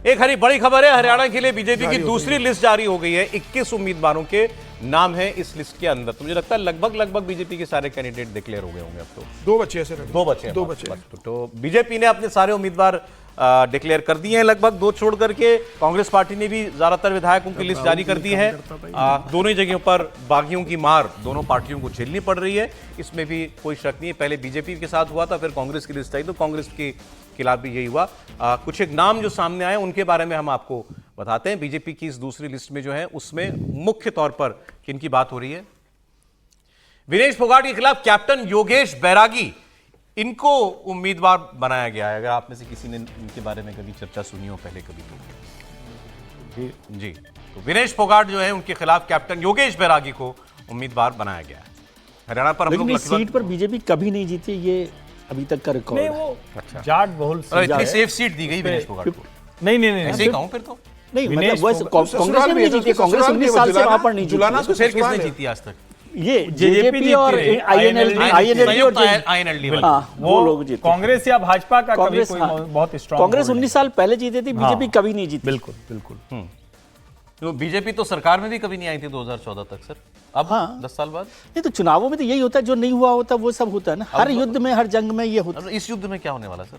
एक बड़ी खबर है, हरियाणा के लिए बीजेपी की दूसरी लिस्ट जारी हो गई है। 21 उम्मीदवारों के नाम है इस लिस्ट के अंदर। तो मुझे लगता है लगभग बीजेपी के सारे कैंडिडेट डिक्लेयर हो गए होंगे। अब तो दो बच्चे हैं। दो बच्चे तो बीजेपी ने अपने सारे उम्मीदवार डिक्लेयर कर दिए हैं, लगभग दो छोड़ करके। कांग्रेस पार्टी ने भी ज्यादातर विधायकों की लिस्ट जारी कर दी है। दोनों जगहों पर बागियों की मार दोनों पार्टियों को झेलनी पड़ रही है, इसमें भी कोई शक नहीं है। पहले बीजेपी के साथ हुआ था, फिर कांग्रेस की लिस्ट आई तो कांग्रेस के खिलाफ भी यही हुआ। कुछ एक नाम जो सामने आए उनके बारे में हम आपको बताते हैं। बीजेपी की इस दूसरी लिस्ट में जो है उसमें मुख्य तौर पर किनकी बात हो रही है? विनेश फोगाट के खिलाफ कैप्टन योगेश बैरागी, इनको उम्मीदवार बनाया गया है। अगर आप में से किसी ने इनके बारे में कभी चर्चा सुनी हो पहले कभी तो जी, तो विनेश फोगाट जो है उनके खिलाफ कैप्टन योगेश बैरागी को उम्मीदवार बनाया गया है। हरियाणा पर लेकिन इस सीट पर बीजेपी कभी नहीं जीती, ये अभी तक का रिकॉर्ड है। वो जाट बहुल इतनी सेफ सीट दी गई विनेश फोगाट को। नहीं ऐसे ही कहूं फिर तो नहीं, मतलब कांग्रेस में नहीं जीती। कांग्रेस 19 साल से वहां पर नहीं जीती। तो फिर किसने जीती आज तक? ये जेजेपी और आईएनएलडी और वो लोग जीते। कांग्रेस या भाजपा का कभी कोई बहुत स्ट्रांग। कांग्रेस 19 साल पहले जीती थी, बीजेपी कभी नहीं जीती। बिल्कुल बिल्कुल। तो बीजेपी तो सरकार में भी कभी नहीं आई थी 2014 तक सर। अब 10 साल बाद नहीं, तो चुनावों में तो यही होता है, जो नहीं हुआ होता वो सब होता है ना। हर युद्ध में, हर जंग में ये होता है। इस युद्ध में क्या होने वाला सर?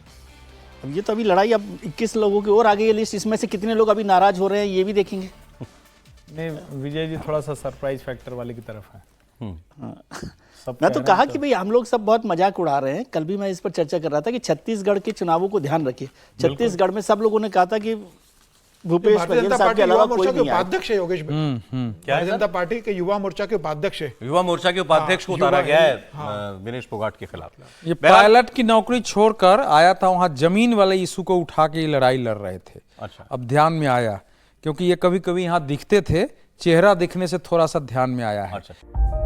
अब ये तो अभी लड़ाई, अब 21 लोगों की और आगे ये लिस्ट, इसमें से कितने लोग अभी नाराज हो रहे हैं ये भी देखेंगे। नहीं, विजय जी थोड़ा सा सरप्राइज फैक्टर वाले की तरफ है। मैं तो कहा कि भाई हम लोग सब बहुत मजाक उड़ा रहे हैं। कल भी मैं इस पर चर्चा कर रहा था कि छत्तीसगढ़ के चुनावों को ध्यान रखिए। छत्तीसगढ़ में सब लोगों ने कहा था कि भूपेश बघेल साहब के अलावा कोई नहीं आया। उपाध्यक्ष है योगेश। क्या जनता पार्टी के युवा मोर्चा के उपाध्यक्ष है। युवा मोर्चा के उपाध्यक्ष को उतारा गया है विनेश फोगाट के खिलाफ। ये पायलट की नौकरी छोड़कर आया था, वहां जमीन वाले इशू को उठा के लड़ाई लड़ रहे थे। अच्छा, अब ध्यान में आया, क्योंकि ये कभी कभी यहाँ दिखते थे, चेहरा दिखने से थोड़ा सा ध्यान में आया है। अच्छा।